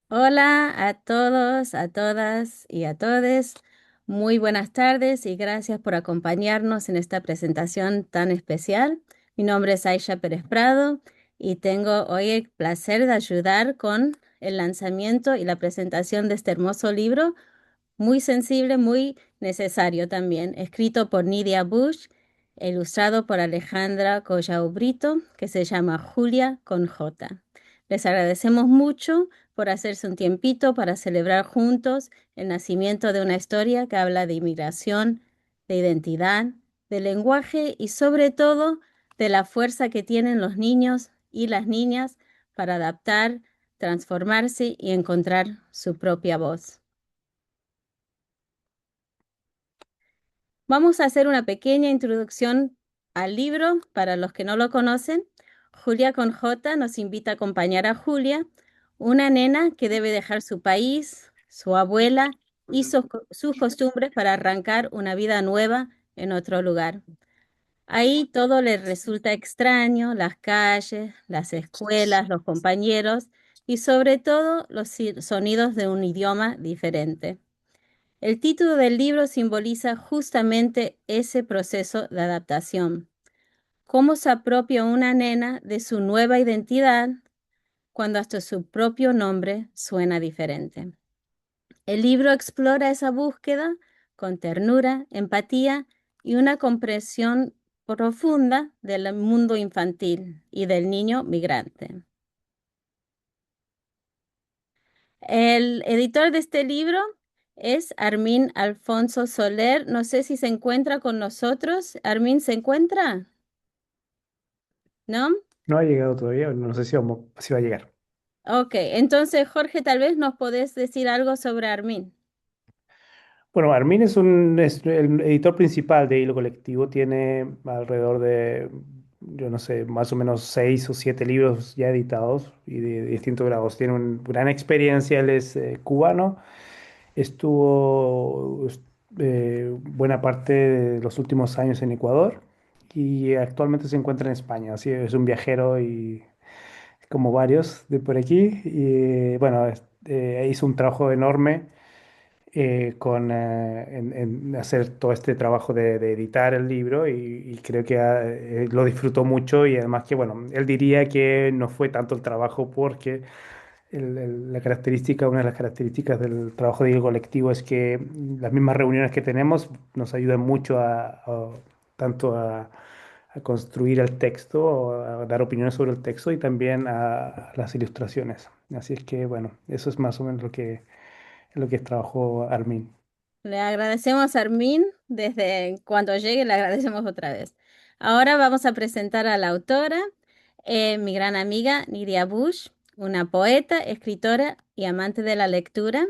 Hola a todos, a todas y a todes. Muy buenas tardes y gracias por acompañarnos en esta presentación tan especial. Mi nombre es Aisha Pérez Prado y tengo hoy el placer de ayudar con el lanzamiento y la presentación de este hermoso libro, muy sensible, muy necesario también, escrito por Nidia Bush, e ilustrado por Alejandra Collao Brito, que se llama Julia con J. Les agradecemos mucho por hacerse un tiempito para celebrar juntos el nacimiento de una historia que habla de inmigración, de identidad, de lenguaje y sobre todo de la fuerza que tienen los niños y las niñas para adaptar, transformarse y encontrar su propia voz. Vamos a hacer una pequeña introducción al libro para los que no lo conocen. Julia con J nos invita a acompañar a Julia, una nena que debe dejar su país, su abuela y sus costumbres para arrancar una vida nueva en otro lugar. Ahí todo le resulta extraño, las calles, las escuelas, los compañeros y sobre todo los sonidos de un idioma diferente. El título del libro simboliza justamente ese proceso de adaptación. Cómo se apropia una nena de su nueva identidad cuando hasta su propio nombre suena diferente. El libro explora esa búsqueda con ternura, empatía y una comprensión profunda del mundo infantil y del niño migrante. El editor de este libro es Armin Alfonso Soler. No sé si se encuentra con nosotros. Armin, ¿se encuentra? ¿No? No ha llegado todavía, no sé si va a llegar. Ok, entonces Jorge, tal vez nos podés decir algo sobre Armin. Bueno, Armin es el editor principal de Hilo Colectivo, tiene alrededor de, yo no sé, más o menos 6 o 7 libros ya editados y de distintos grados. Tiene una gran experiencia, él es cubano, estuvo buena parte de los últimos años en Ecuador y actualmente se encuentra en España, así es un viajero y como varios de por aquí. Y bueno, hizo un trabajo enorme en hacer todo este trabajo de editar el libro y creo que lo disfrutó mucho y además que, bueno, él diría que no fue tanto el trabajo porque una de las características del trabajo de colectivo es que las mismas reuniones que tenemos nos ayudan mucho tanto a construir el texto, o a dar opiniones sobre el texto y también a las ilustraciones. Así es que, bueno, eso es más o menos lo que trabajó Armin. Le agradecemos a Armin. Desde cuando llegue, le agradecemos otra vez. Ahora vamos a presentar a la autora, mi gran amiga Nidia Bush, una poeta, escritora y amante de la lectura.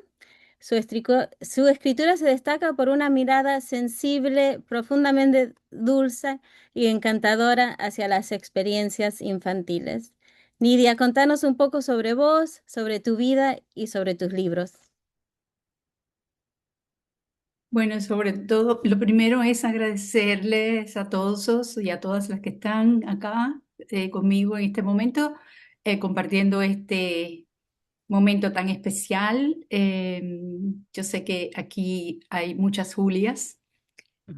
Su escritura se destaca por una mirada sensible, profundamente dulce y encantadora hacia las experiencias infantiles. Nidia, contanos un poco sobre vos, sobre tu vida y sobre tus libros. Bueno, sobre todo, lo primero es agradecerles a todos y a todas las que están acá conmigo en este momento, compartiendo este momento tan especial. Yo sé que aquí hay muchas Julias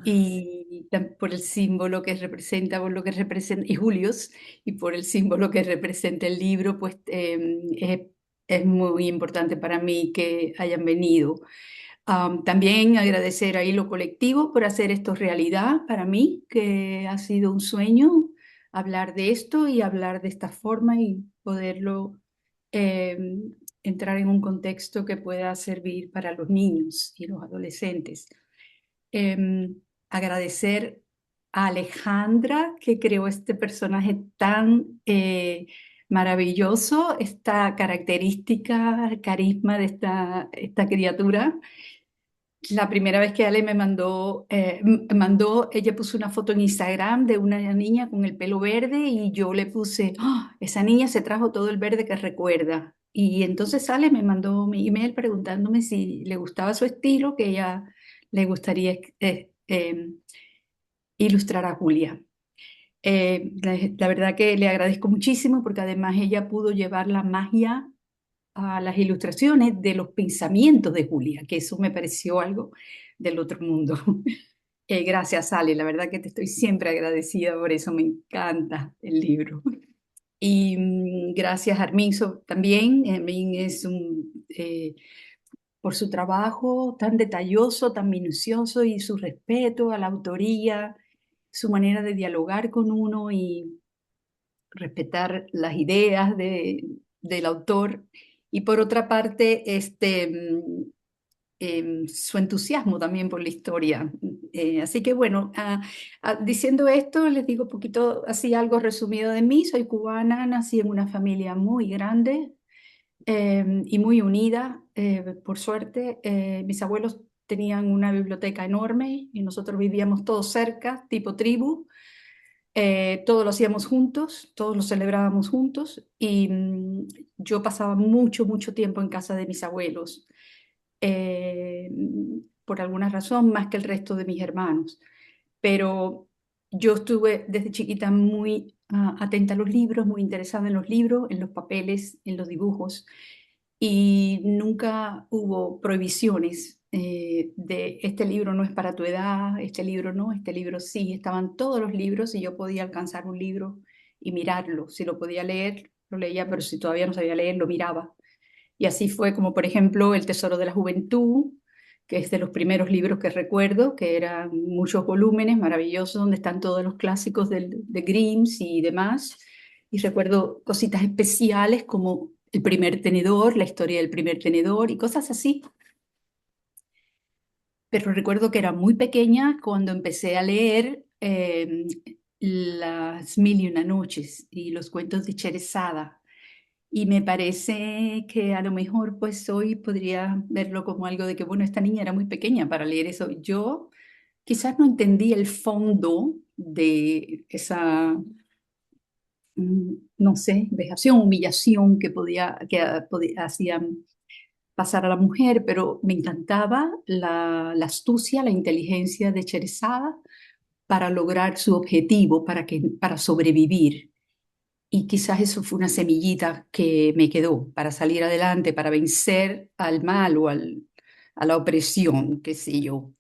y por el símbolo que representa, por lo que representa, y Julios, y por el símbolo que representa el libro, pues es muy importante para mí que hayan venido. También agradecer a Hilo Colectivo por hacer esto realidad para mí, que ha sido un sueño hablar de esto y hablar de esta forma y poderlo eh, entrar en un contexto que pueda servir para los niños y los adolescentes. Eh, Agradecer a Alejandra que creó este personaje tan maravilloso, esta característica, carisma de esta criatura. La primera vez que Ale me mandó, ella puso una foto en Instagram de una niña con el pelo verde y yo le puse, "Ah, esa niña se trajo todo el verde que recuerda". Y entonces Ale me mandó mi email preguntándome si le gustaba su estilo, que ella le gustaría ilustrar a Julia. La verdad que le agradezco muchísimo porque además ella pudo llevar la magia a las ilustraciones de los pensamientos de Julia, que eso me pareció algo del otro mundo. Gracias, Ale, la verdad que te estoy siempre agradecida por eso, me encanta el libro. Y gracias a Armin también. Armin es por su trabajo tan detalloso, tan minucioso y su respeto a la autoría, su manera de dialogar con uno y respetar las ideas del autor. Y por otra parte, su entusiasmo también por la historia. Así que bueno, diciendo esto, les digo un poquito así algo resumido de mí. Soy cubana, nací en una familia muy grande y muy unida, por suerte. Mis abuelos tenían una biblioteca enorme y nosotros vivíamos todos cerca, tipo tribu. Todo lo hacíamos juntos, todos lo celebrábamos juntos y yo pasaba mucho, mucho tiempo en casa de mis abuelos, eh, por alguna razón más que el resto de mis hermanos. Pero yo estuve desde chiquita muy atenta a los libros, muy interesada en los libros, en los papeles, en los dibujos y nunca hubo prohibiciones de este libro no es para tu edad, este libro no, este libro sí. Estaban todos los libros y yo podía alcanzar un libro y mirarlo. Si lo podía leer, lo leía, pero si todavía no sabía leer, lo miraba. Y así fue como, por ejemplo, El Tesoro de la Juventud, que es de los primeros libros que recuerdo, que eran muchos volúmenes maravillosos donde están todos los clásicos de Grimm's y demás. Y recuerdo cositas especiales como el primer tenedor, la historia del primer tenedor y cosas así. Pero recuerdo que era muy pequeña cuando empecé a leer Las Mil y una Noches y los cuentos de Sherezada. Y me parece que a lo mejor pues hoy podría verlo como algo de que, bueno, esta niña era muy pequeña para leer eso. Yo quizás no entendí el fondo de esa, no sé, vejación, humillación que hacían pasar a la mujer, pero me encantaba la astucia, la inteligencia de Sherezada para lograr su objetivo, para sobrevivir. Y quizás eso fue una semillita que me quedó para salir adelante, para vencer al mal a la opresión, qué sé yo.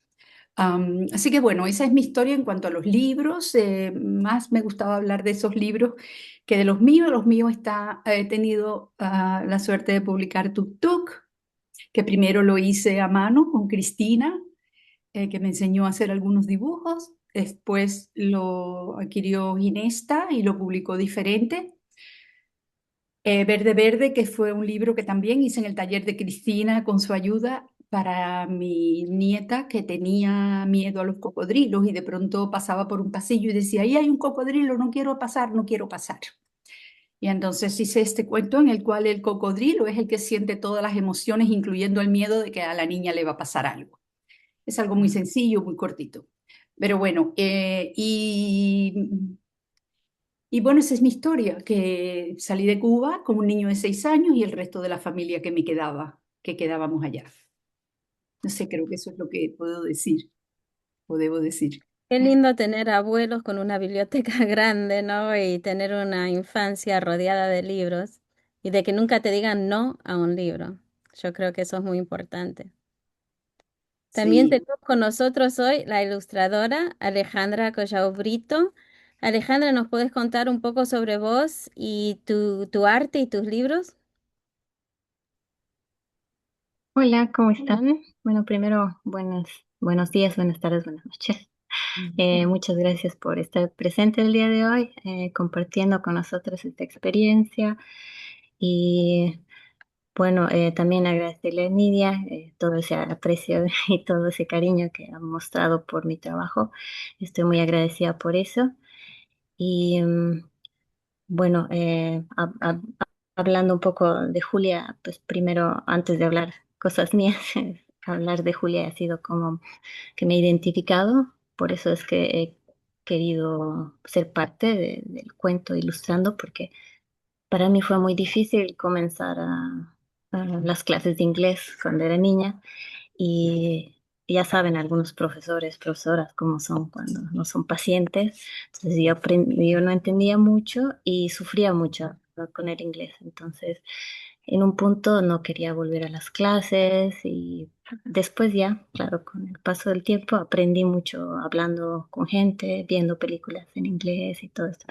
Así que bueno, esa es mi historia en cuanto a los libros. Más me gustaba hablar de esos libros que de los míos. Los míos he tenido la suerte de publicar Tuk Tuk, que primero lo hice a mano con Cristina, que me enseñó a hacer algunos dibujos. Después lo adquirió Ginesta y lo publicó diferente. Verde Verde, que fue un libro que también hice en el taller de Cristina con su ayuda para mi nieta que tenía miedo a los cocodrilos y de pronto pasaba por un pasillo y decía, ahí hay un cocodrilo, no quiero pasar, no quiero pasar. Y entonces hice este cuento en el cual el cocodrilo es el que siente todas las emociones, incluyendo el miedo de que a la niña le va a pasar algo. Es algo muy sencillo, muy cortito. Pero bueno, y bueno, esa es mi historia, que salí de Cuba con un niño de 6 años y el resto de la familia que me quedaba, que quedábamos allá. No sé, creo que eso es lo que puedo decir o debo decir. Qué lindo tener abuelos con una biblioteca grande, ¿no? Y tener una infancia rodeada de libros y de que nunca te digan no a un libro. Yo creo que eso es muy importante. También Sí. tenemos con nosotros hoy la ilustradora Alejandra Collao Brito. Alejandra, ¿nos puedes contar un poco sobre vos y tu arte y tus libros? Hola, ¿cómo están? Bueno, primero, buenos días, buenas tardes, buenas noches. Muchas gracias por estar presente el día de hoy, compartiendo con nosotros esta experiencia. Y bueno, también agradecerle a Nidia todo ese aprecio y todo ese cariño que ha mostrado por mi trabajo. Estoy muy agradecida por eso. Y bueno, hablando un poco de Julia, pues primero, antes de hablar cosas mías, hablar de Julia ha sido como que me he identificado, por eso es que he querido ser parte del cuento ilustrando, porque para mí fue muy difícil comenzar a las clases de inglés cuando era niña y ya saben algunos profesores, profesoras cómo son cuando no son pacientes. Entonces yo no entendía mucho y sufría mucho con el inglés. Entonces en un punto no quería volver a las clases y después ya, claro, con el paso del tiempo aprendí mucho hablando con gente, viendo películas en inglés y todo esto.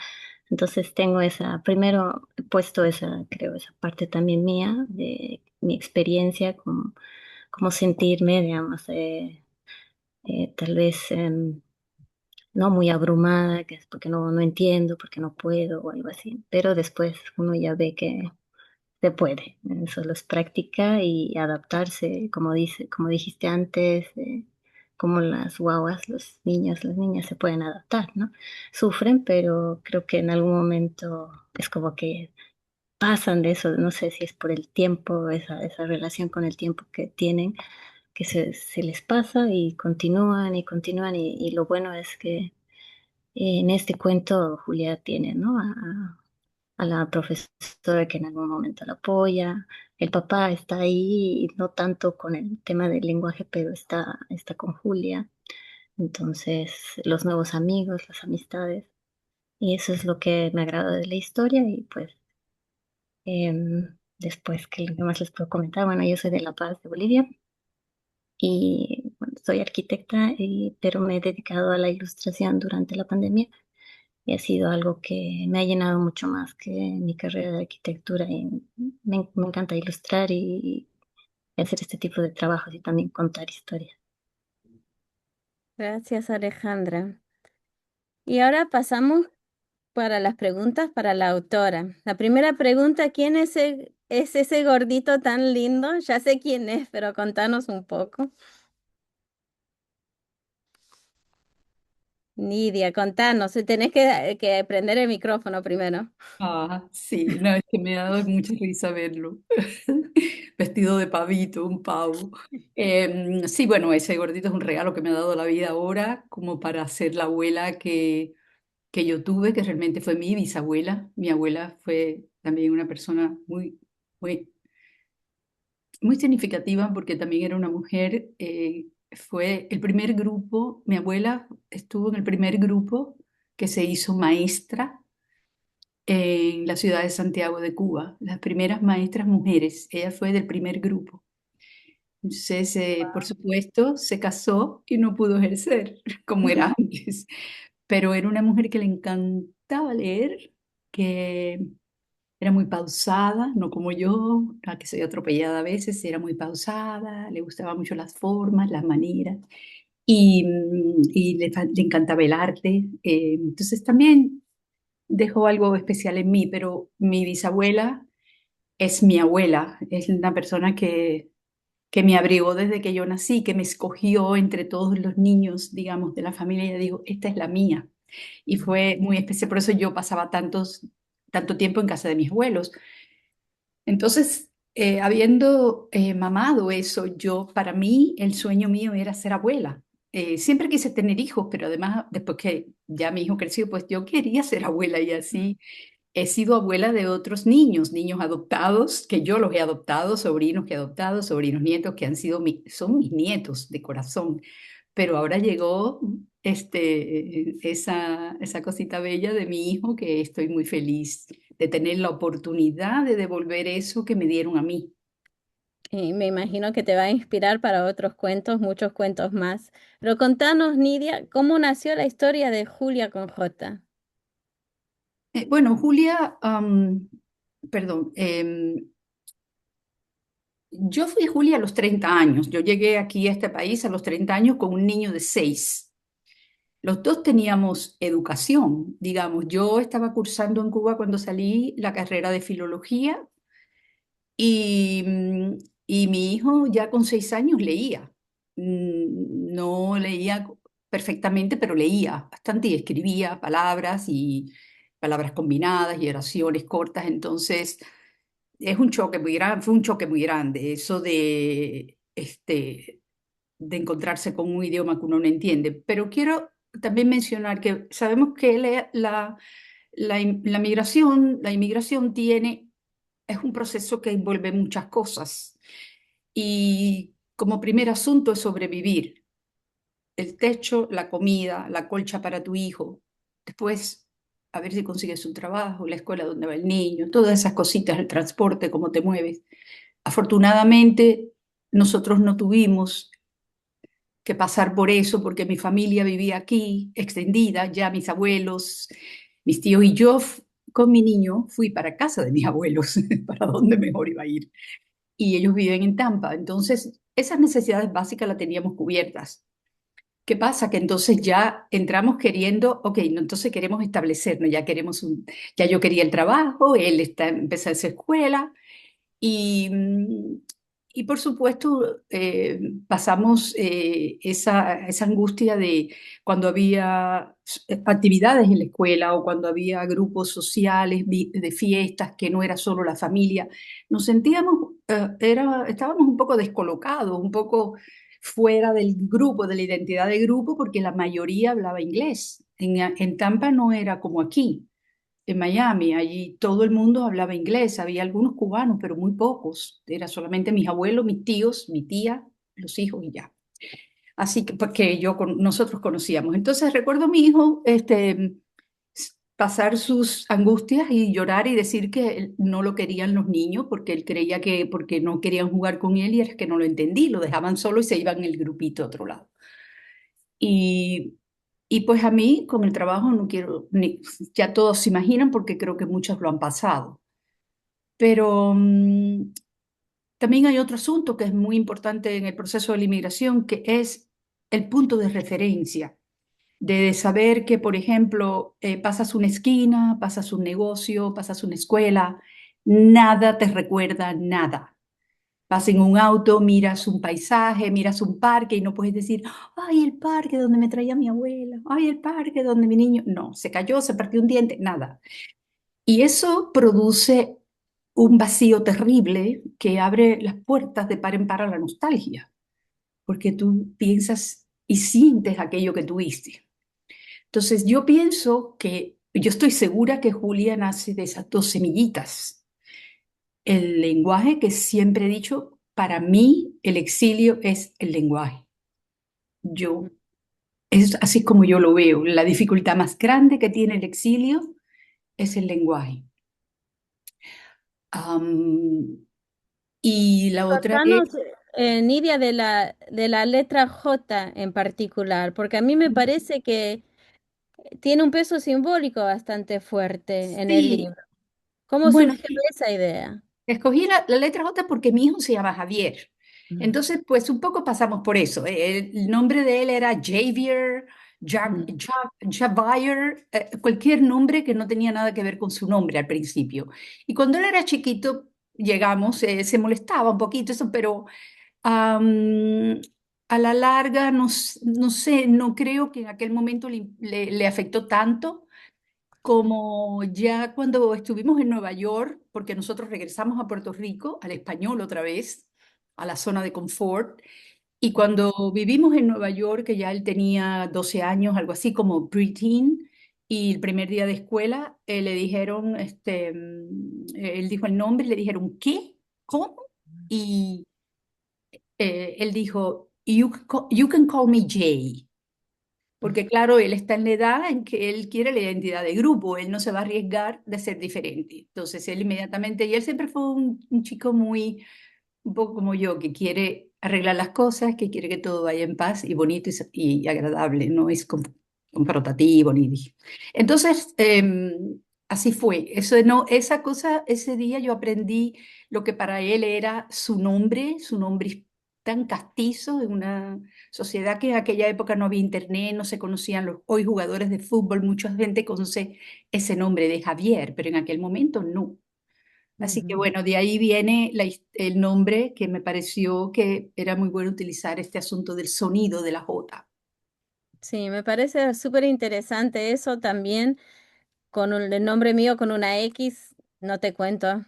Entonces tengo esa, primero he puesto esa, creo, esa parte también mía de mi experiencia, como sentirme, digamos, tal vez no muy abrumada, que es porque no entiendo, porque no puedo o algo así. Pero después uno ya ve que se puede, solo es práctica y adaptarse, como dijiste antes, como las guaguas, los niños, las niñas se pueden adaptar, ¿no? Sufren, pero creo que en algún momento es como que pasan de eso, no sé si es por el tiempo, esa relación con el tiempo que tienen, que se les pasa y continúan y continúan y lo bueno es que en este cuento Julia tiene, ¿no? A la profesora que en algún momento la apoya. El papá está ahí, no tanto con el tema del lenguaje, pero está con Julia. Entonces, los nuevos amigos, las amistades. Y eso es lo que me agrada de la historia. Y pues, después, ¿qué más les puedo comentar? Bueno, yo soy de La Paz, de Bolivia. Y bueno, soy arquitecta, pero me he dedicado a la ilustración durante la pandemia. Y ha sido algo que me ha llenado mucho más que mi carrera de arquitectura. Y me encanta ilustrar y hacer este tipo de trabajos y también contar historias. Gracias, Alejandra. Y ahora pasamos para las preguntas para la autora. La primera pregunta, ¿quién es ese gordito tan lindo? Ya sé quién es, pero contanos un poco. Nidia, contanos, tenés que prender el micrófono primero. Ah, sí, no, es que me ha dado mucha risa verlo. Vestido de pavito, un pavo. Sí, bueno, ese gordito es un regalo que me ha dado la vida ahora, como para ser la abuela que yo tuve, que realmente fue mi bisabuela. Mi abuela fue también una persona muy, muy significativa porque también era una mujer. Fue el primer grupo, mi abuela estuvo en el primer grupo que se hizo maestra en la ciudad de Santiago de Cuba, las primeras maestras mujeres. Ella fue del primer grupo. Entonces, por supuesto, se casó y no pudo ejercer como era antes, pero era una mujer que le encantaba leer, que era muy pausada, no como yo, a que soy atropellada a veces, era muy pausada, le gustaban mucho las formas, las maneras, y le encantaba el arte. Entonces también dejó algo especial en mí, pero mi bisabuela es mi abuela, es una persona que me abrigó desde que yo nací, que me escogió entre todos los niños, digamos, de la familia, y ella dijo, esta es la mía. Y fue muy especial, por eso yo pasaba tanto tiempo en casa de mis abuelos. Entonces, habiendo mamado eso, para mí, el sueño mío era ser abuela. Siempre quise tener hijos, pero además, después que ya mi hijo creció, pues yo quería ser abuela y así he sido abuela de otros niños, niños adoptados, que yo los he adoptado, sobrinos que he adoptado, sobrinos nietos que son mis nietos de corazón. Pero ahora llegó esa cosita bella de mi hijo que estoy muy feliz de tener la oportunidad de devolver eso que me dieron a mí. Y me imagino que te va a inspirar para otros cuentos, muchos cuentos más. Pero contanos, Nidia, ¿cómo nació la historia de Julia con J? Bueno, Julia, perdón, yo fui Julia a los 30 años. Yo llegué aquí a este país a los 30 años con un niño de 6. Los dos teníamos educación, digamos. Yo estaba cursando en Cuba cuando salí la carrera de filología y, y mi hijo ya con 6 años leía. No leía perfectamente, pero leía bastante y escribía palabras y palabras combinadas y oraciones cortas. Entonces, es un choque muy grande, fue un choque muy grande eso de encontrarse con un idioma que uno no entiende. Pero quiero también mencionar que sabemos que la inmigración es un proceso que envuelve muchas cosas. Y como primer asunto es sobrevivir. El techo, la comida, la colcha para tu hijo. Después a ver si consigues un trabajo, la escuela donde va el niño, todas esas cositas, el transporte, cómo te mueves. Afortunadamente, nosotros no tuvimos que pasar por eso porque mi familia vivía aquí, extendida, ya mis abuelos, mis tíos y yo con mi niño fui para casa de mis abuelos, para dónde mejor iba a ir. Y ellos viven en Tampa, entonces esas necesidades básicas las teníamos cubiertas. ¿Qué pasa? Que entonces ya entramos queriendo, ok, no, entonces queremos establecernos, ya yo quería el trabajo, él empezó esa escuela, y, y por supuesto, pasamos esa angustia de cuando había actividades en la escuela o cuando había grupos sociales de fiestas que no era solo la familia. Nos sentíamos, estábamos un poco descolocados, un poco fuera del grupo, de la identidad de grupo, porque la mayoría hablaba inglés. En Tampa no era como aquí en Miami. Allí todo el mundo hablaba inglés, había algunos cubanos, pero muy pocos. Era solamente mis abuelos, mis tíos, mi tía, los hijos y ya. Así que porque nosotros conocíamos. Entonces recuerdo a mi hijo pasar sus angustias y llorar y decir que no lo querían los niños porque él creía que porque no querían jugar con él y es que no lo entendí, lo dejaban solo y se iban en el grupito a otro lado. Y y pues a mí con el trabajo no quiero, ya todos se imaginan porque creo que muchos lo han pasado. Pero también hay otro asunto que es muy importante en el proceso de la inmigración, que es el punto de referencia, de saber que, por ejemplo, pasas una esquina, pasas un negocio, pasas una escuela, nada te recuerda nada. Vas en un auto, miras un paisaje, miras un parque y no puedes decir, ay, el parque donde me traía mi abuela, ay, el parque donde mi niño. No, se cayó, se partió un diente, nada. Y eso produce un vacío terrible que abre las puertas de par en par a la nostalgia, porque tú piensas y sientes aquello que tuviste. Entonces yo pienso que, yo estoy segura que Julia nace de esas dos semillitas. El lenguaje que siempre he dicho, para mí el exilio es el lenguaje. Yo, es así como yo lo veo. La dificultad más grande que tiene el exilio es el lenguaje. Am, y la otra es, Contanos, Nidia, de la letra J en particular, porque a mí me parece que tiene un peso simbólico bastante fuerte en el sí, libro. ¿Cómo bueno, surgió esa idea? escogí la letra J porque mi hijo se llama Javier. Mm, Entonces, pues un poco pasamos por eso. El nombre de él era Javier, mm, Javier, cualquier nombre que no tenía nada que ver con su nombre al principio. Y cuando él era chiquito, llegamos, se molestaba un poquito eso, pero am, a la larga, no sé, no creo que en aquel momento le afectó tanto como ya cuando estuvimos en Nueva York, porque nosotros regresamos a Puerto Rico, al español otra vez, a la zona de confort, y cuando vivimos en Nueva York, que ya él tenía 12 años, algo así como preteen, y el primer día de escuela, le dijeron, él dijo el nombre, y le dijeron, ¿qué? ¿Cómo? Y él dijo, you can call me Jay. Porque claro, él está en la edad en que él quiere la identidad de grupo, él no se va a arriesgar de ser diferente. Entonces él inmediatamente, y él siempre fue un chico muy, un poco como yo, que quiere arreglar las cosas, que quiere que todo vaya en paz y bonito y agradable, no es confrontativo ni... Entonces, así fue. Eso no, esa cosa, ese día yo aprendí lo que para él era su nombre tan castizo en una sociedad que en aquella época no había internet, no se conocían los hoy jugadores de fútbol, mucha gente conoce ese nombre de Javier, pero en aquel momento no. Así que ujú. bueno, de ahí viene el nombre que me pareció que era muy bueno utilizar este asunto del sonido de la J. Sí, me parece súper interesante eso también. Con el nombre mío con una X, no te cuento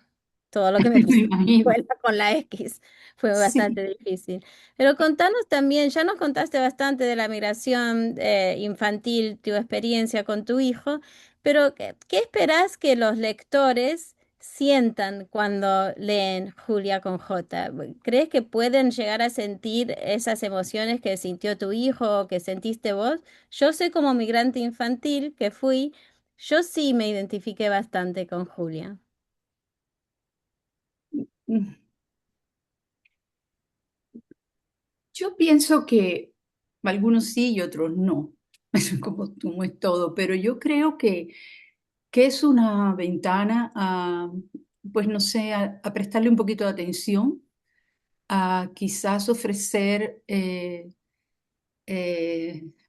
todo lo que me Me pasó en la imagino. escuela con la X. Fue Sí. bastante difícil. Pero contanos también, ya nos contaste bastante de la migración infantil, tu experiencia con tu hijo, pero ¿qué esperás que los lectores sientan cuando leen Julia con J? ¿Crees que pueden llegar a sentir esas emociones que sintió tu hijo o que sentiste vos? Yo sé como migrante infantil que fui. Yo sí me identifiqué bastante con Julia. Mm, Yo pienso que algunos sí y otros no. Eso es como es todo, pero yo creo que es una ventana a, pues no sé, a prestarle un poquito de atención, a quizás ofrecer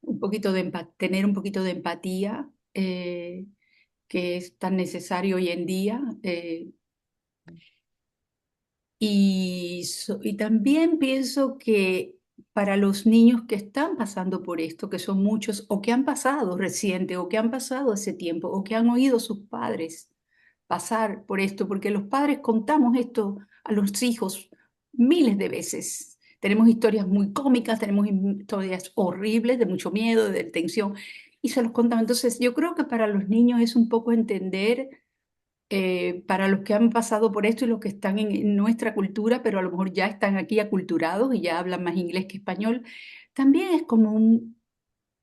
un poquito de tener un poquito de empatía, que es tan necesario hoy en día. Y también pienso que para los niños que están pasando por esto, que son muchos, o que han pasado reciente, o que han pasado hace tiempo, o que han oído a sus padres pasar por esto, porque los padres contamos esto a los hijos miles de veces. Tenemos historias muy cómicas, tenemos historias horribles, de mucho miedo, de tensión, y se los contamos. Entonces, yo creo que para los niños es un poco entender, para los que han pasado por esto y los que están en nuestra cultura, pero a lo mejor ya están aquí aculturados y ya hablan más inglés que español, también es como un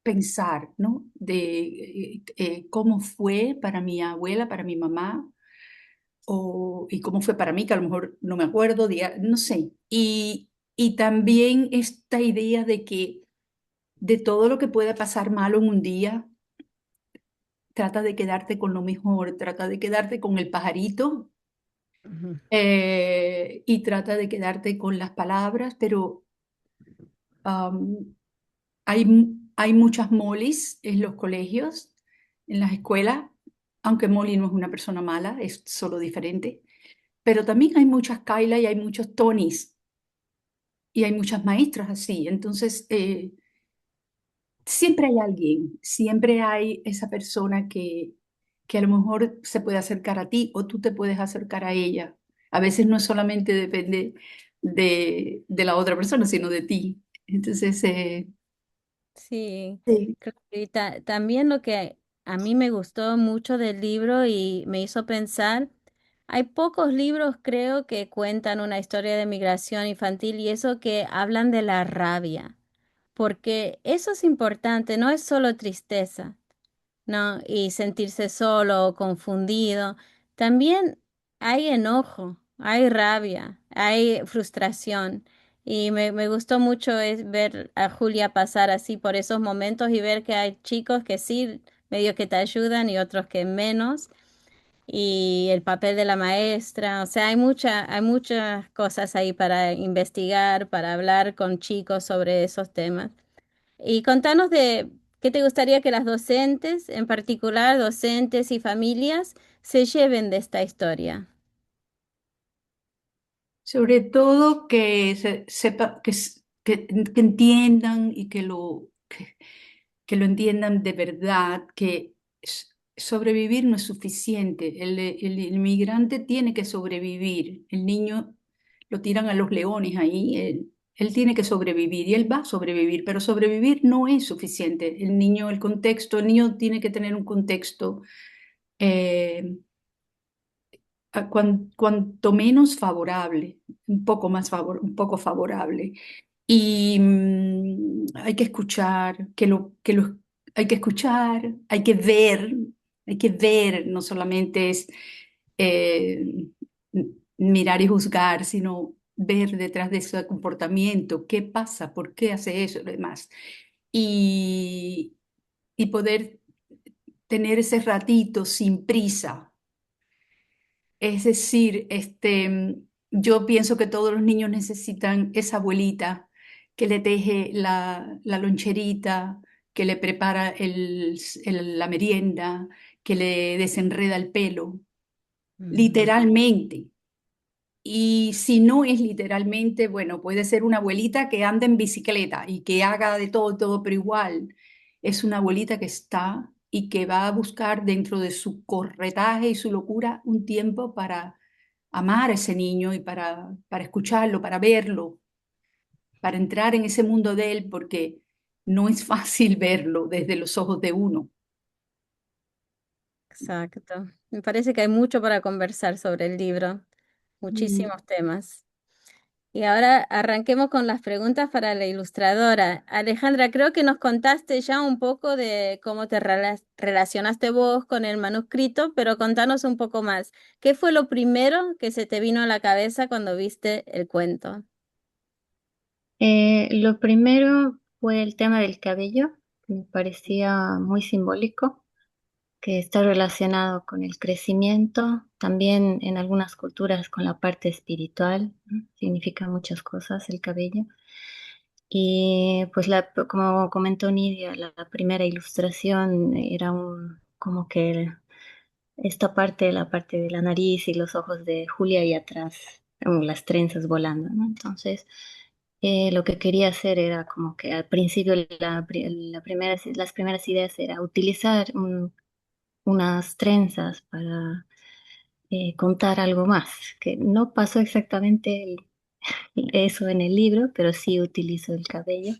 pensar, ¿no? De cómo fue para mi abuela, para mi mamá, y cómo fue para mí, que a lo mejor no me acuerdo, no sé. Y también esta idea de que de todo lo que pueda pasar malo en un día, trata de quedarte con lo mejor, trata de quedarte con el pajarito, Ujú. y trata de quedarte con las palabras, pero am, hay muchas Mollys en los colegios, en las escuelas, aunque Molly no es una persona mala, es solo diferente, pero también hay muchas Kyla y hay muchos Tonys y hay muchas maestras así. Entonces, siempre hay alguien, siempre hay esa persona que a lo mejor se puede acercar a ti o tú te puedes acercar a ella. A veces no solamente depende de la otra persona, sino de ti. Entonces, Sí, sí. y también lo que a mí me gustó mucho del libro y me hizo pensar, hay pocos libros creo que cuentan una historia de migración infantil y eso que hablan de la rabia, porque eso es importante, no es solo tristeza. ¿No? Y sentirse solo o confundido. También hay enojo, hay rabia, hay frustración. Y me gustó mucho ver a Julia pasar así por esos momentos y ver que hay chicos que sí, medio que te ayudan y otros que menos. Y el papel de la maestra, o sea, hay muchas cosas ahí para investigar, para hablar con chicos sobre esos temas. Y contanos de qué te gustaría que las docentes, en particular docentes y familias, se lleven de esta historia. Sobre todo que sepa, que entiendan y que lo entiendan de verdad, que sobrevivir no es suficiente. El inmigrante tiene que sobrevivir. El niño lo tiran a los leones ahí. Él tiene que sobrevivir y él va a sobrevivir, pero sobrevivir no es suficiente. El niño, el niño tiene que tener un contexto, eh, cuanto menos favorable, un poco favorable. Y hay que escuchar, hay que escuchar, hay que ver, no solamente es eh, mirar y juzgar, sino ver detrás de ese comportamiento, qué pasa, por qué hace eso y lo demás. Y, y poder tener ese ratito sin prisa. Es decir, yo pienso que todos los niños necesitan esa abuelita que le teje la loncherita, que le prepara la merienda, que le desenreda el pelo, Ujú. literalmente. Y si no es literalmente, bueno, puede ser una abuelita que anda en bicicleta y que haga de todo, todo, pero igual es una abuelita que está y que va a buscar dentro de su corretaje y su locura un tiempo para amar a ese niño y para escucharlo, para verlo, para entrar en ese mundo de él, porque no es fácil verlo desde los ojos de uno. Exacto. Me parece que hay mucho para conversar sobre el libro, Mm. muchísimos temas. Y ahora arranquemos con las preguntas para la ilustradora. Alejandra, creo que nos contaste ya un poco de cómo te relacionaste vos con el manuscrito, pero contanos un poco más. ¿Qué fue lo primero que se te vino a la cabeza cuando viste el cuento? Lo primero fue el tema del cabello, que me parecía muy simbólico, que está relacionado con el crecimiento, también en algunas culturas con la parte espiritual, ¿no? Significa muchas cosas el cabello. Y pues como comentó Nidia, la primera ilustración era como que esta parte, la parte de la nariz y los ojos de Julia y atrás, las trenzas volando, ¿no? Entonces, lo que quería hacer era como que al principio las primeras ideas era utilizar unas trenzas para contar algo más, que no pasó exactamente eso en el libro, pero sí utilizo el cabello,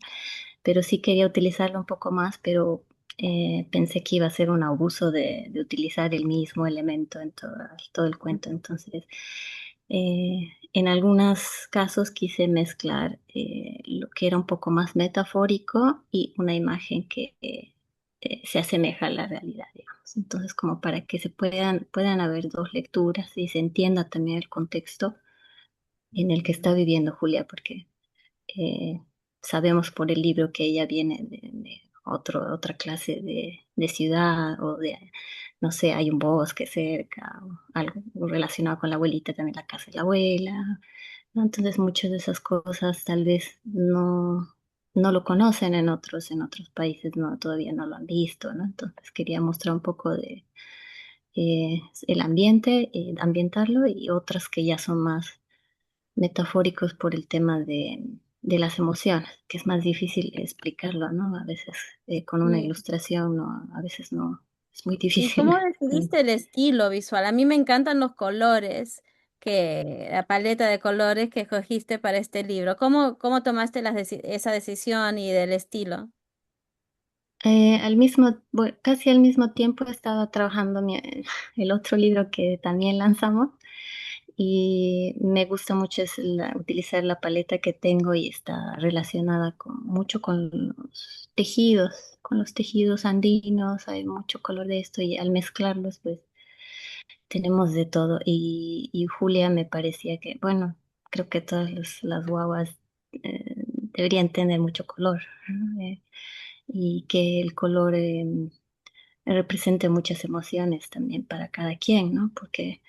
pero sí quería utilizarlo un poco más, pero pensé que iba a ser un abuso de utilizar el mismo elemento en todo el cuento. Entonces, en algunos casos quise mezclar lo que era un poco más metafórico y una imagen que se asemeja a la realidad, digamos. Entonces, como para que puedan haber dos lecturas y se entienda también el contexto en el que está viviendo Julia, porque eh, sabemos por el libro que ella viene de otra clase de ciudad o no sé, hay un bosque cerca o algo relacionado con la abuelita, también la casa de la abuela, ¿no? Entonces muchas de esas cosas tal vez no lo conocen en otros países, no, todavía no lo han visto, ¿no? Entonces quería mostrar un poco de el ambiente, ambientarlo y otras que ya son más metafóricos por el tema de las emociones, que es más difícil explicarlo, ¿no? A veces con una Sí. ilustración, no, a veces no, es muy ¿Y difícil. cómo decidiste el estilo visual? A mí me encantan los colores, la paleta de colores que escogiste para este libro. ¿Cómo tomaste esa decisión y del estilo? Casi al mismo tiempo estaba trabajando el otro libro que también lanzamos y me gusta mucho utilizar la paleta que tengo y está relacionada mucho con los tejidos andinos, hay mucho color de esto y al mezclarlos pues tenemos de todo y Julia me parecía que, bueno, creo que todas las guaguas deberían tener mucho color, ¿no? Y que el color represente muchas emociones también para cada quien, ¿no? Porque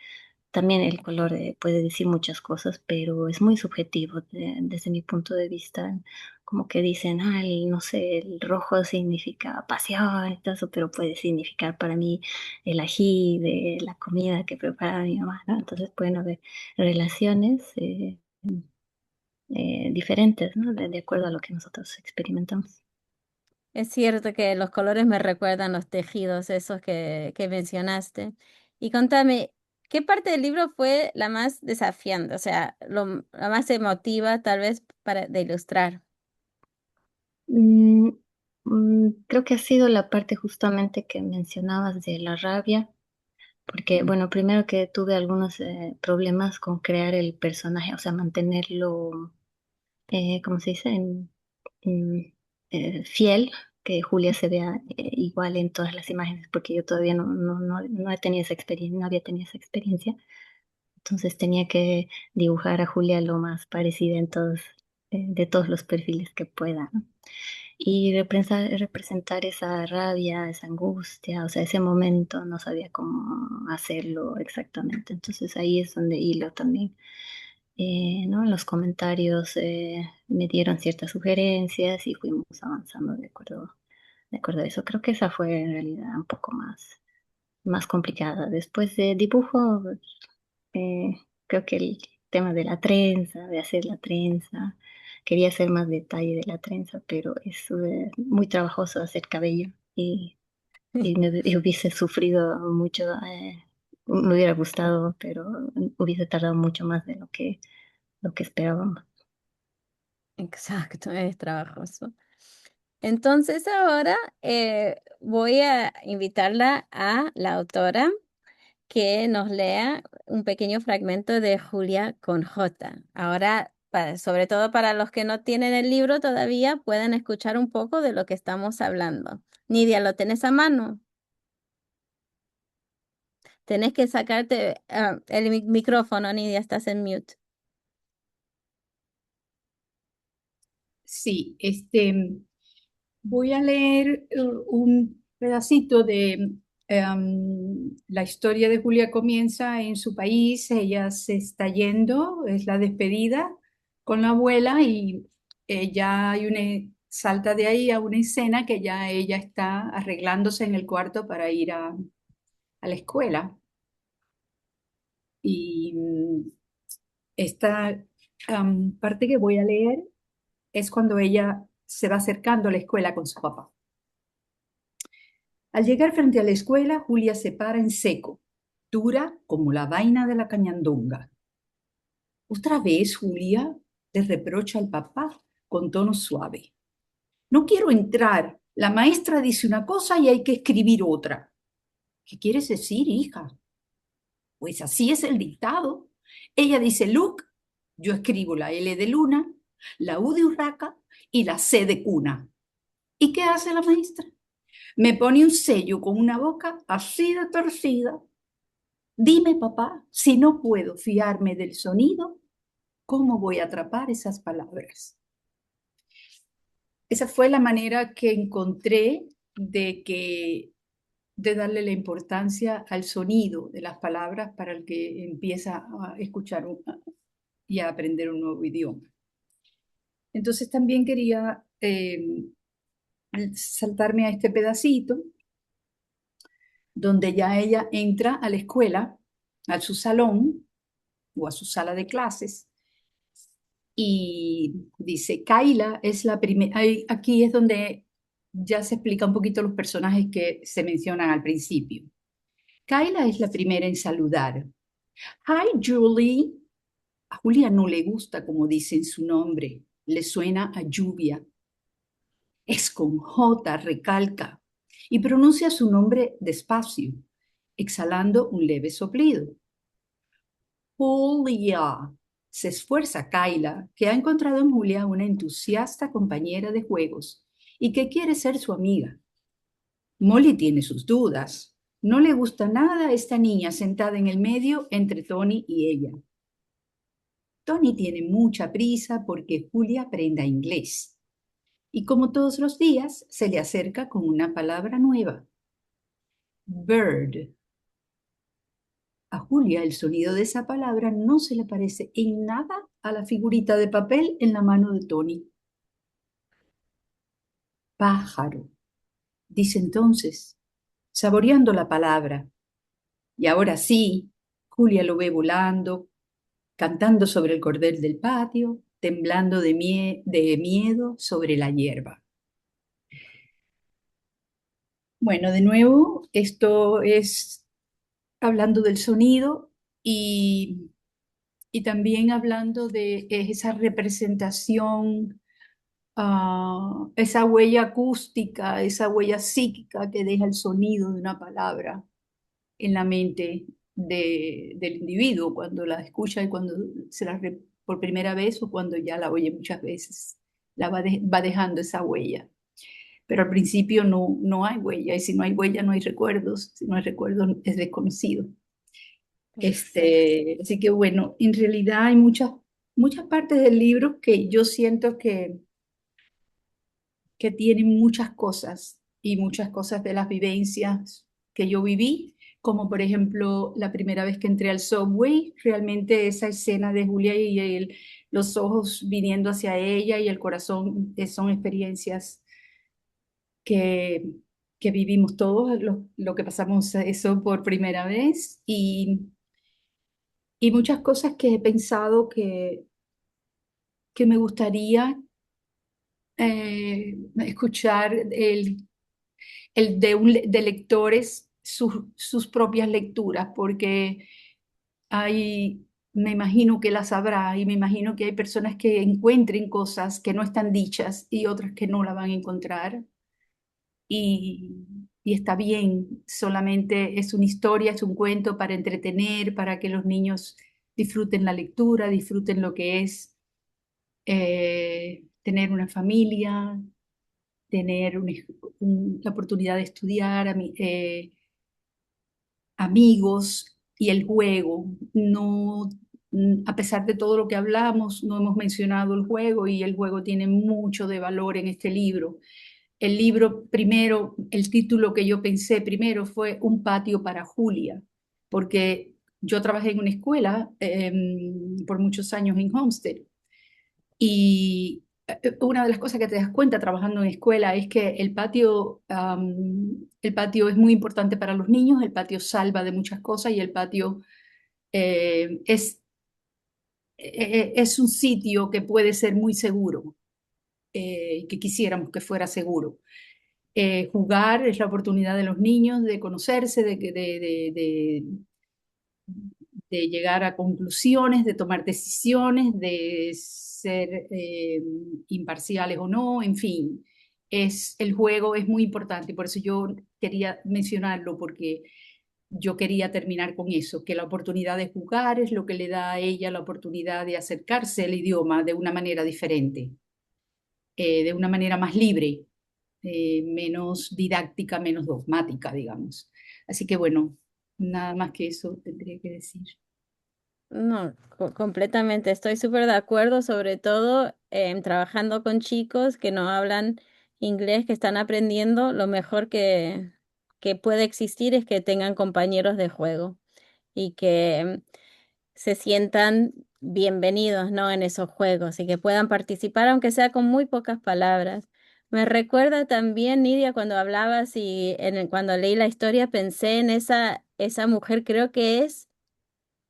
también el color puede decir muchas cosas, pero es muy subjetivo desde mi punto de vista. Como que dicen, no sé, el rojo significa pasión y todo eso, pero puede significar para mí el ají de la comida que prepara mi mamá, ¿no? Entonces pueden haber relaciones diferentes, ¿no? De acuerdo a lo que nosotros experimentamos. Es cierto que los colores me recuerdan los tejidos, esos que mencionaste. Y contame, ¿qué parte del libro fue la más desafiante? O sea, la más emotiva tal vez de ilustrar. Mm, Creo que ha sido la parte justamente que mencionabas de la rabia, porque, bueno, primero que tuve algunos problemas con crear el personaje, o sea, mantenerlo, ¿cómo se dice? En- Fiel, que Julia se vea igual en todas las imágenes, porque yo todavía no he tenido esa experiencia, no había tenido esa experiencia. Entonces tenía que dibujar a Julia lo más parecida de todos los perfiles que pueda, ¿no? Y representar esa rabia, esa angustia, o sea, ese momento no sabía cómo hacerlo exactamente. Entonces ahí es donde hilo también, ¿no? En los comentarios me dieron ciertas sugerencias y fuimos avanzando de acuerdo a eso. Creo que esa fue en realidad un poco más complicada. Después de dibujo, eh, creo que el tema de la trenza, de hacer la trenza, quería hacer más detalle de la trenza, pero es muy trabajoso hacer cabello y me hubiese sufrido mucho, me hubiera gustado, pero hubiese tardado mucho más de lo que esperábamos. Exacto, es trabajoso. Entonces ahora voy a invitarla a la autora que nos lea un pequeño fragmento de Julia con J. Ahora sobre todo para los que no tienen el libro todavía, pueden escuchar un poco de lo que estamos hablando. Nidia, ¿lo tenés a mano? Tenés que sacarte el micrófono, Nidia, estás en mute. Sí, voy a leer un pedacito de la historia de Julia comienza en su país, ella se está yendo, es la despedida con la abuela y ya salta de ahí a una escena que ya ella está arreglándose en el cuarto para ir a la escuela. Y esta parte que voy a leer es cuando ella se va acercando a la escuela con su papá. Al llegar frente a la escuela, Julia se para en seco, dura como la vaina de la cañandonga. ¿Otra vez, Julia?, le reprocha al papá con tono suave. No quiero entrar. La maestra dice una cosa y hay que escribir otra. ¿Qué quieres decir, hija? Pues así es el dictado. Ella dice Luke, yo escribo la L de luna, la U de urraca y la C de cuna. ¿Y qué hace la maestra? Me pone un sello con una boca así de torcida. Dime, papá, si no puedo fiarme del sonido, ¿cómo voy a atrapar esas palabras? Esa fue la manera que encontré de darle la importancia al sonido de las palabras para el que empieza a escuchar y a aprender un nuevo idioma. Entonces también quería saltarme a este pedacito donde ya ella entra a la escuela, a su salón o a su sala de clases, y dice, Kayla es la primera, aquí es donde ya se explica un poquito los personajes que se mencionan al principio. Kayla es la primera en saludar. Hi, Julie. A Julia no le gusta como dicen su nombre, le suena a lluvia. Es con J, recalca, y pronuncia su nombre despacio, exhalando un leve soplido. Julia. Se esfuerza Kayla, que ha encontrado en Julia una entusiasta compañera de juegos y que quiere ser su amiga. Molly tiene sus dudas. No le gusta nada a esta niña sentada en el medio entre Tony y ella. Tony tiene mucha prisa porque Julia aprenda inglés. Y como todos los días, se le acerca con una palabra nueva. Bird. A Julia el sonido de esa palabra no se le parece en nada a la figurita de papel en la mano de Tony. Pájaro, dice entonces, saboreando la palabra. Y ahora sí, Julia lo ve volando, cantando sobre el cordel del patio, temblando de miedo sobre la hierba. Bueno, de nuevo, esto es hablando del sonido y también hablando de esa representación, esa huella acústica, esa huella psíquica que deja el sonido de una palabra en la mente del individuo cuando la escucha y cuando por primera vez o cuando ya la oye muchas veces, va dejando esa huella. Pero al principio no hay huella, y si no hay huella no hay recuerdos, si no hay recuerdos es desconocido. Así que bueno, en realidad hay muchas partes del libro que yo siento que tienen muchas cosas y muchas cosas de las vivencias que yo viví, como por ejemplo la primera vez que entré al subway, realmente esa escena de Julia y los ojos viniendo hacia ella y el corazón, son experiencias que vivimos todos, lo que pasamos eso por primera vez y muchas cosas que he pensado que me gustaría escuchar de lectores sus propias lecturas, porque me imagino que las habrá y me imagino que hay personas que encuentren cosas que no están dichas y otras que no la van a encontrar. Y está bien, solamente es una historia, es un cuento para entretener, para que los niños disfruten la lectura, disfruten lo que es tener una familia, tener la oportunidad de estudiar, amigos y el juego. No, a pesar de todo lo que hablamos, no hemos mencionado el juego y el juego tiene mucho de valor en este libro. El libro primero, el título que yo pensé primero fue Un patio para Julia, porque yo trabajé en una escuela por muchos años en Homestead y una de las cosas que te das cuenta trabajando en escuela es que el patio es muy importante para los niños, el patio salva de muchas cosas y el patio eh, es, es un sitio que puede ser muy seguro, que quisiéramos que fuera seguro. Jugar es la oportunidad de los niños de conocerse, de llegar a conclusiones, de tomar decisiones, de ser imparciales o no, en fin, el juego es muy importante y por eso yo quería mencionarlo porque yo quería terminar con eso, que la oportunidad de jugar es lo que le da a ella la oportunidad de acercarse al idioma de una manera diferente, de una manera más libre, menos didáctica, menos dogmática, digamos. Así que bueno, nada más que eso tendría que decir. No, completamente. Estoy súper de acuerdo, sobre todo trabajando con chicos que no hablan inglés, que están aprendiendo. Lo mejor que puede existir es que tengan compañeros de juego y que se sientan bienvenidos, ¿no? En esos juegos y que puedan participar, aunque sea con muy pocas palabras. Me recuerda también, Nidia, cuando hablabas y cuando leí la historia pensé en esa mujer, creo que es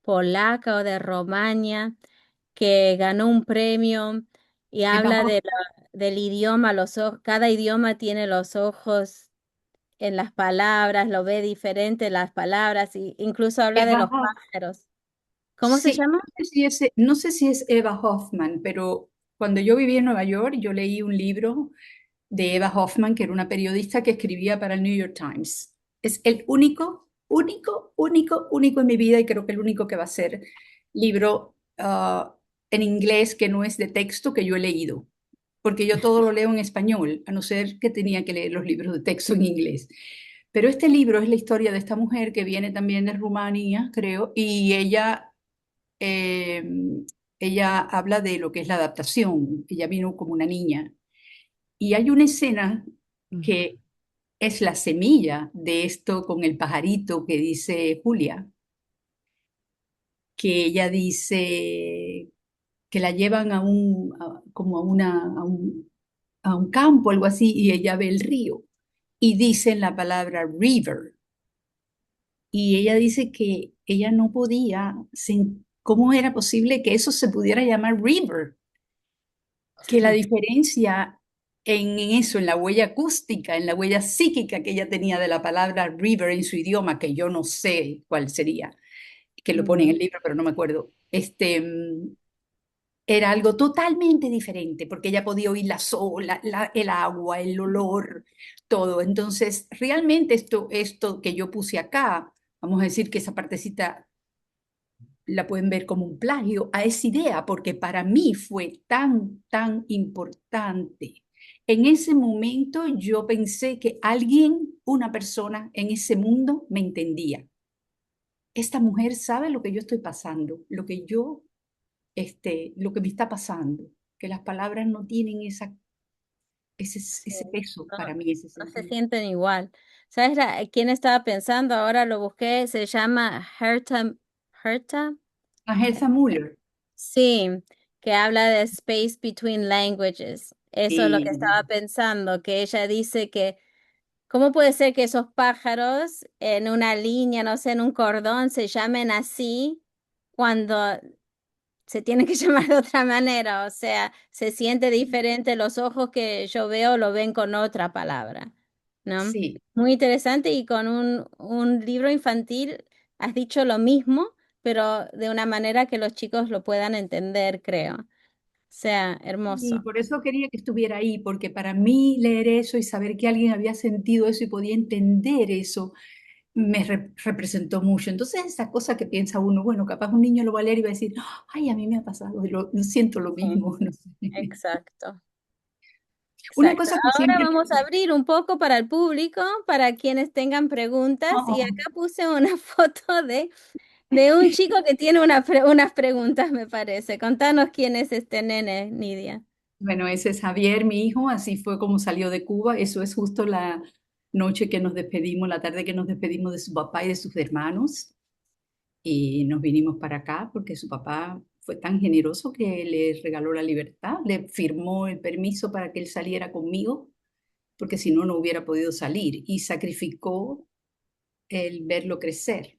polaca o de Romania, que ganó un premio y Eva habla Hoff, del idioma, cada idioma tiene los ojos en las palabras, lo ve diferente las palabras, y incluso habla de Eva los Hoff, pájaros. ¿Cómo se sí, llama? no sé si es Eva Hoffman, pero cuando yo viví en Nueva York, yo leí un libro de Eva Hoffman, que era una periodista que escribía para el New York Times. Es el único en mi vida y creo que el único que va a ser libro en inglés que no es de texto que yo he leído, porque yo todo lo leo en español, a no ser que tenía que leer los libros de texto en inglés. Pero este libro es la historia de esta mujer que viene también de Rumanía, creo, y eh, ella habla de lo que es la adaptación. Ella vino como una niña. Y hay una escena Ujú. que es la semilla de esto con el pajarito que dice Julia, que ella dice que la llevan como a un campo, algo así, y ella ve el río y dicen la palabra river. Y ella dice que ella no podía, ¿cómo era posible que eso se pudiera llamar river? Que la diferencia en eso, en la huella acústica, en la huella psíquica que ella tenía de la palabra river en su idioma, que yo no sé cuál sería, que lo pone en Mm. el libro, pero no me acuerdo, era algo totalmente diferente, porque ella podía oír la sola, el agua, el olor, todo. Entonces, realmente esto que yo puse acá, vamos a decir que esa partecita la pueden ver como un plagio a esa idea, porque para mí fue tan importante. En ese momento yo pensé que alguien, una persona en ese mundo me entendía. Esta mujer sabe lo que yo estoy pasando, lo que me está pasando, que las palabras no tienen Sí, ese peso no, para mí, ese no se sentido. sienten igual. ¿Sabes quién estaba pensando? Ahora lo busqué, se llama Herta. A Hertha Müller. Sí, que habla de space between languages. Eso es lo que estaba pensando, que ella dice que, ¿cómo puede ser que esos pájaros en una línea, no sé, en un cordón, se llamen así cuando se tienen que llamar de otra manera? O sea, se siente diferente, los ojos que yo veo lo ven con otra palabra, ¿no? Sí, Muy interesante y con un libro infantil has dicho lo mismo, pero de una manera que los chicos lo puedan entender, creo. O sea, y hermoso. por eso quería que estuviera ahí, porque para mí leer eso y saber que alguien había sentido eso y podía entender eso, representó mucho. Entonces, esa cosa que piensa uno, bueno, capaz un niño lo va a leer y va a decir, ay, a mí me ha pasado, siento lo Sí, mismo. No sé. exacto, Una exacto. cosa que Ahora siempre... vamos a abrir un poco para el público, para quienes tengan preguntas. Y Oh, acá puse una foto de un chico que tiene unas preguntas, me parece. Contanos quién es este nene, Nidia. bueno, ese es Javier, mi hijo, así fue como salió de Cuba. Eso es justo la noche que nos despedimos, la tarde que nos despedimos de su papá y de sus hermanos. Y nos vinimos para acá porque su papá fue tan generoso que le regaló la libertad, le firmó el permiso para que él saliera conmigo, porque si no, no hubiera podido salir. Y sacrificó el verlo crecer.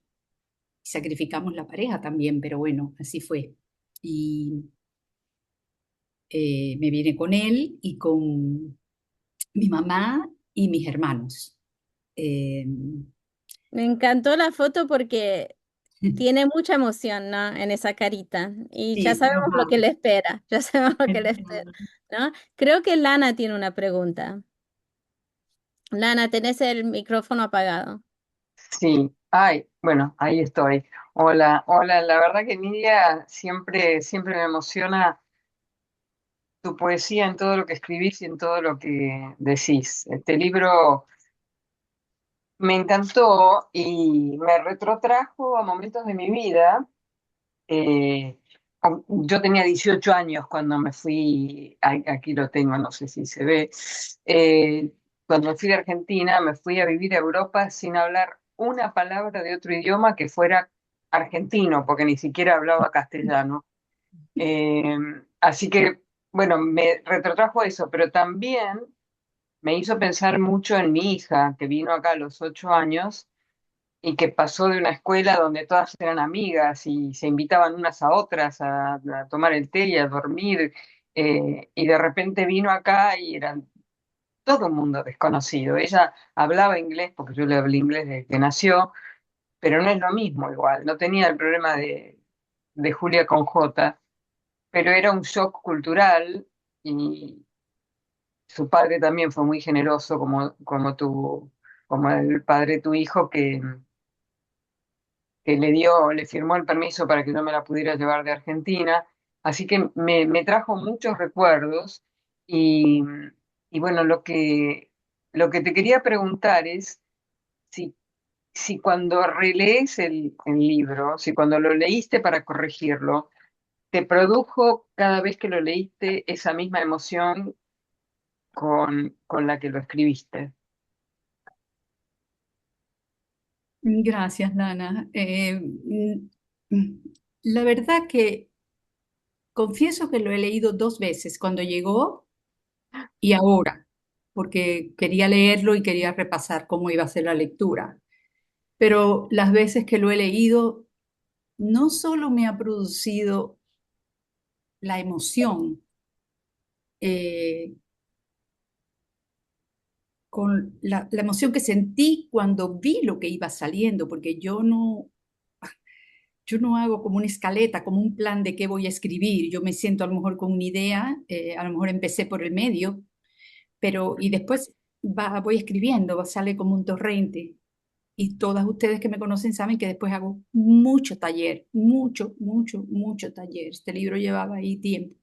Sacrificamos la pareja también, pero bueno, así fue. Y me vine con él y con mi mamá y mis hermanos. Eh, Me encantó la foto porque tiene mucha emoción, ¿no? En esa carita. Y ya sí, sabemos lo que le espera, ya sabemos lo que le espera, ¿no? Creo que Lana tiene una pregunta. Lana, tenés el micrófono apagado. Sí, ay, bueno, ahí estoy. Hola, hola, la verdad que Nidia siempre me emociona tu poesía en todo lo que escribís y en todo lo que decís. Este libro me encantó y me retrotrajo a momentos de mi vida. Eh, yo tenía 18 años cuando me fui, aquí lo tengo, no sé si se ve. Cuando me fui de Argentina, me fui a vivir a Europa sin hablar una palabra de otro idioma que fuera argentino, porque ni siquiera hablaba castellano. Eh, Así que, bueno, me retrotrajo eso, pero también me hizo pensar mucho en mi hija, que vino acá a los 8 años y que pasó de una escuela donde todas eran amigas y se invitaban unas a otras a tomar el té y a dormir, y de repente vino acá y eran todo un mundo desconocido. Ella hablaba inglés, porque yo le hablé inglés desde que nació, pero no es lo mismo igual, no tenía el problema de Julia con J, pero era un shock cultural y su padre también fue muy generoso como el padre de tu hijo que le firmó el permiso para que yo me la pudiera llevar de Argentina. Así que me trajo muchos recuerdos y, y bueno, lo que te quería preguntar es si, si cuando relees el libro, si cuando lo leíste para corregirlo, te produjo cada vez que lo leíste esa misma emoción con la que lo escribiste. Gracias, Lana. La verdad que confieso que lo he leído dos veces, cuando llegó y ahora, porque quería leerlo y quería repasar cómo iba a ser la lectura. Pero las veces que lo he leído, no solo me ha producido la emoción, eh, con la emoción que sentí cuando vi lo que iba saliendo, porque yo no hago como una escaleta, como un plan de qué voy a escribir. Yo me siento a lo mejor con una idea, a lo mejor empecé por el medio, pero y después voy escribiendo, sale como un torrente. Y todas ustedes que me conocen saben que después hago mucho taller, mucho taller. Este libro llevaba ahí tiempo.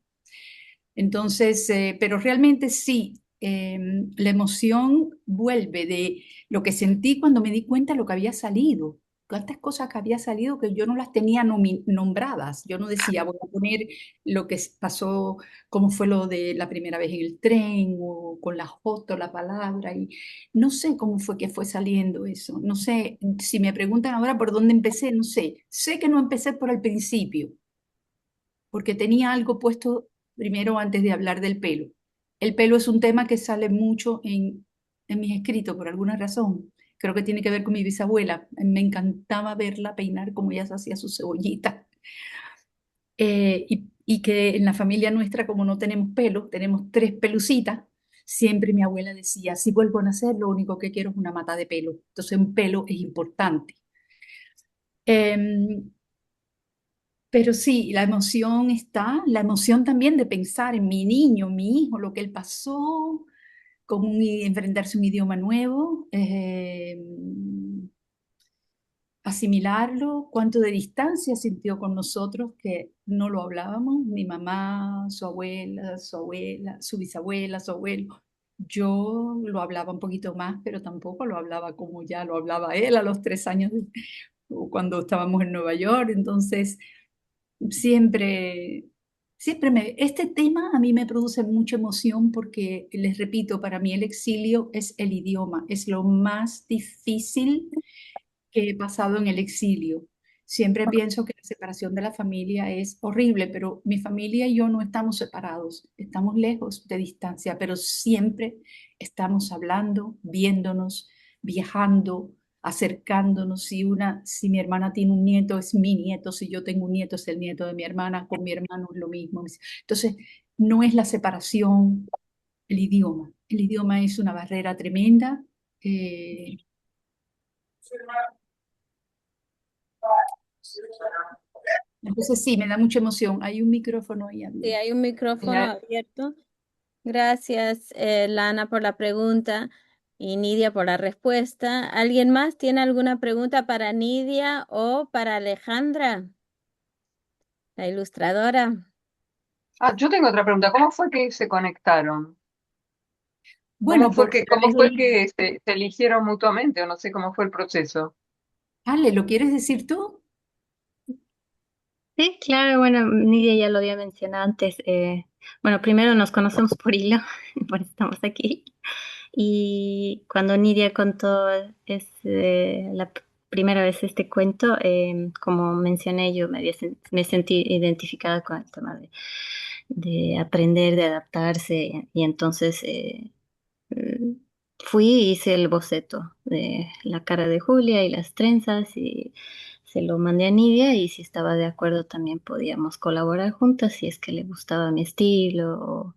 Entonces, pero realmente sí, la emoción vuelve de lo que sentí cuando me di cuenta de lo que había salido. Cuántas cosas que había salido que yo no las tenía nombradas. Yo no decía, voy a poner lo que pasó, cómo fue lo de la primera vez en el tren, o con la foto, la palabra, y no sé cómo fue que fue saliendo eso. No sé, si me preguntan ahora por dónde empecé, no sé. Sé que no empecé por el principio, porque tenía algo puesto primero antes de hablar del pelo. El pelo es un tema que sale mucho en mis escritos por alguna razón. Creo que tiene que ver con mi bisabuela. Me encantaba verla peinar como ella se hacía su cebollita. Y que en la familia nuestra, como no tenemos pelo, tenemos tres pelucitas, siempre mi abuela decía, si vuelvo a nacer, lo único que quiero es una mata de pelo. Entonces un pelo es importante. Em, Pero sí, la emoción está, la emoción también de pensar en mi niño, mi hijo, lo que él pasó, enfrentarse a un idioma nuevo. asimilarlo, cuánto de distancia sintió con nosotros que no lo hablábamos, mi mamá, su abuela, su bisabuela, su abuelo. Yo lo hablaba un poquito más, pero tampoco lo hablaba como ya lo hablaba él a los 3 años cuando estábamos en Nueva York. Entonces, siempre, este tema a mí me produce mucha emoción porque, les repito, para mí el exilio es el idioma, es lo más difícil que he pasado en el exilio. Siempre pienso que la separación de la familia es horrible, pero mi familia y yo no estamos separados, estamos lejos de distancia, pero siempre estamos hablando, viéndonos, viajando, acercándonos. Si mi hermana tiene un nieto, es mi nieto; si yo tengo un nieto, es el nieto de mi hermana; con mi hermano es lo mismo. Entonces, no es la separación, el idioma. El idioma es una barrera tremenda. eh, Entonces sí, me da mucha emoción. Hay un micrófono ahí Sí, abierto. hay un micrófono abierto. Gracias, Lana, por la pregunta y Nidia por la respuesta. ¿Alguien más tiene alguna pregunta para Nidia o para Alejandra, la ilustradora? Yo tengo otra pregunta. ¿Cómo fue que se conectaron? Bueno, por a ¿Cómo través fue del... que se eligieron mutuamente? O no sé cómo fue el proceso. Ale, ¿lo quieres decir tú? Sí, claro, bueno, Nidia ya lo había mencionado antes. Bueno, primero nos conocemos por hilo, por eso estamos aquí. Y cuando Nidia contó primera vez este cuento, como mencioné, yo me sentí identificada con el tema de aprender, de adaptarse, y entonces mm, fui y hice el boceto de la cara de Julia y las trenzas y se lo mandé a Nidia, y si estaba de acuerdo también podíamos colaborar juntas si es que le gustaba mi estilo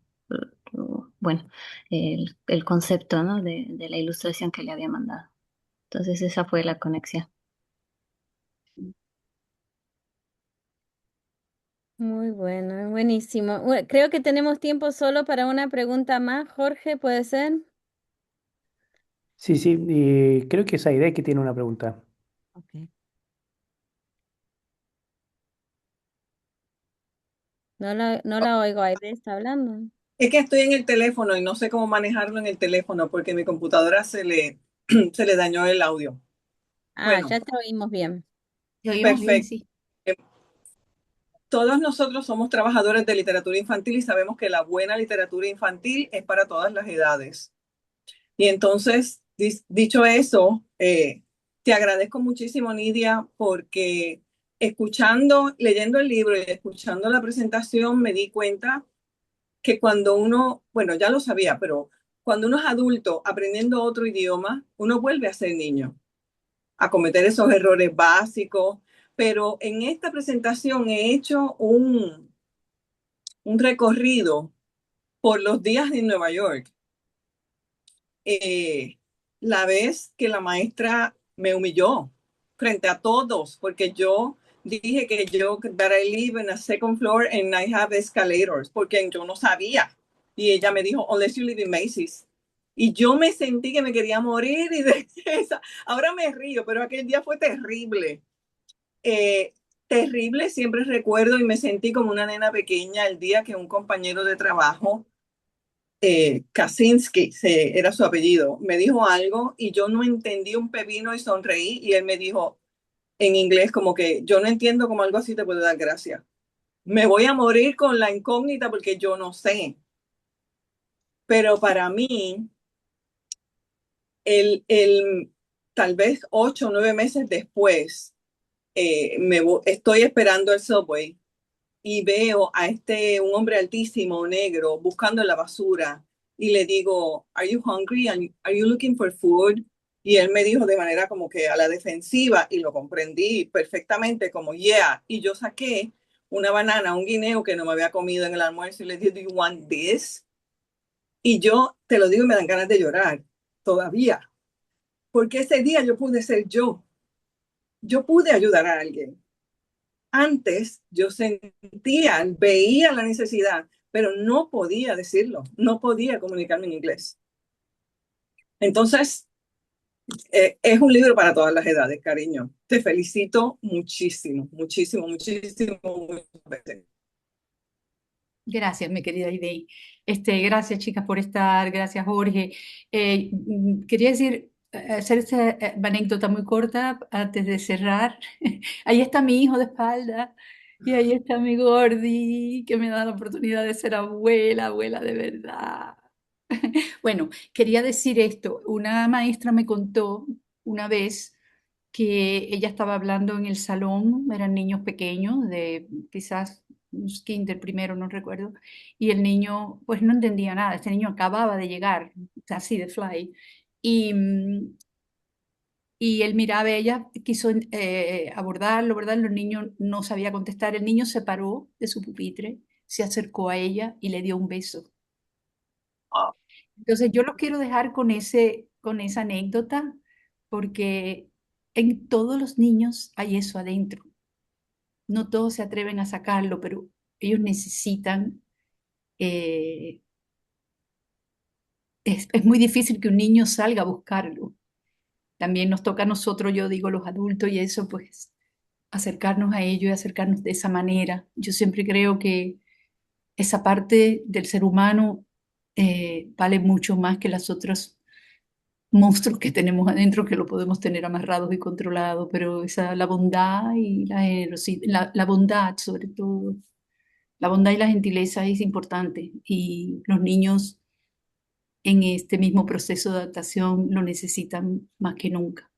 bueno, el concepto, ¿no? de la ilustración que le había mandado. Entonces esa fue la conexión. Muy bueno, buenísimo. Creo que tenemos tiempo solo para una pregunta más. Jorge, ¿puede ser? Sí, sí, creo que es Aide que tiene una pregunta. Ok. No la oigo, Aide está hablando. Es que estoy en el teléfono y no sé cómo manejarlo en el teléfono porque mi computadora se le dañó el audio. Ah, Bueno, ya te oímos bien. Te oímos bien, perfecto. sí. Todos nosotros somos trabajadores de literatura infantil y sabemos que la buena literatura infantil es para todas las edades. Y entonces, dicho eso, te agradezco muchísimo, Nidia, porque leyendo el libro y escuchando la presentación, me di cuenta que cuando uno, bueno, ya lo sabía, pero cuando uno es adulto aprendiendo otro idioma, uno vuelve a ser niño, a cometer esos errores básicos. Pero en esta presentación he hecho un recorrido por los días en Nueva York. La vez que la maestra me humilló frente a todos, porque yo dije that I live in a second floor and I have escalators, porque yo no sabía. Y ella me dijo, unless you live in Macy's. Y yo me sentí que me quería morir y de esa. Ahora me río, pero aquel día fue terrible. Terrible, siempre recuerdo y me sentí como una nena pequeña el día que un compañero de trabajo Kaczynski, era su apellido, me dijo algo y yo no entendí un pepino y sonreí y él me dijo en inglés como que yo no entiendo cómo algo así te puede dar gracia. Me voy a morir con la incógnita porque yo no sé. Pero para mí, tal vez 8 o 9 meses después, estoy esperando el subway y veo a un hombre altísimo, negro, buscando en la basura y le digo, "Are you hungry? Are you looking for food?" Y él me dijo de manera como que a la defensiva y lo comprendí perfectamente como, "Yeah." Y yo saqué una banana, un guineo que no me había comido en el almuerzo y le dije, "Do you want this?" Y yo te lo digo y me dan ganas de llorar todavía, porque ese día yo pude ser yo. Yo pude ayudar a alguien. Antes yo veía la necesidad, pero no podía decirlo, no podía comunicarme en inglés. Entonces, Es un libro para todas las edades, cariño. Te felicito muchísimo, muchísimo, muchísimo, muchas veces. Gracias, mi querida Idey. Gracias, chicas, por estar. Gracias, Jorge. Quería decir, hacer esta anécdota muy corta antes de cerrar. Ahí está mi hijo de espalda y ahí está mi Gordi, que me da la oportunidad de ser abuela, abuela de verdad. Bueno, quería decir esto. Una maestra me contó una vez que ella estaba hablando en el salón, eran niños pequeños, de quizás unos kinder primero, no recuerdo, y el niño pues no entendía nada, este niño acababa de llegar, así de fly, y, y él miraba a ella, quiso abordarlo, ¿verdad? Los niños no sabía contestar, el niño se paró de su pupitre, se acercó a ella y le dio un beso. Entonces yo los quiero dejar con esa anécdota, porque en todos los niños hay eso adentro. No todos se atreven a sacarlo, pero ellos necesitan, eh, es muy difícil que un niño salga a buscarlo. También nos toca a nosotros, yo digo, los adultos y eso, pues acercarnos a ello y acercarnos de esa manera. Yo siempre creo que esa parte del ser humano vale mucho más que las otras monstruos que tenemos adentro, que lo podemos tener amarrados y controlados, pero la bondad y la generosidad, la bondad sobre todo, la bondad y la gentileza es importante, y los niños en este mismo proceso de adaptación lo necesitan más que nunca.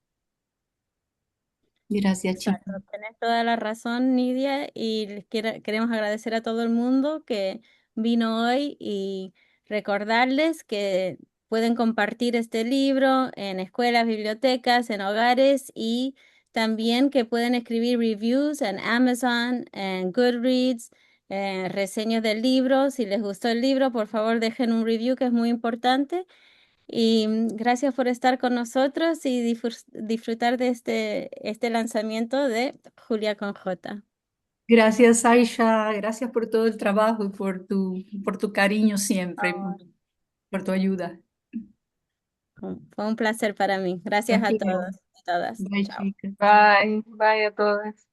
Gracias, chicos. Exacto, tenés toda la razón, Nidia, y queremos agradecer a todo el mundo que vino hoy y recordarles que pueden compartir este libro en escuelas, bibliotecas, en hogares, y también que pueden escribir reviews en Amazon, en Goodreads, reseñas del libro. Si les gustó el libro, por favor dejen un review, que es muy importante. Y gracias por estar con nosotros y disfrutar de este lanzamiento de Julia con J. Gracias, Aisha. Gracias por todo el trabajo y por tu cariño siempre, por tu ayuda. Fue un placer para mí. Gracias Los a quiero. todos y todas. Bye, Chao. chicas. Bye, bye a todos.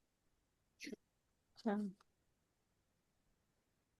Chao.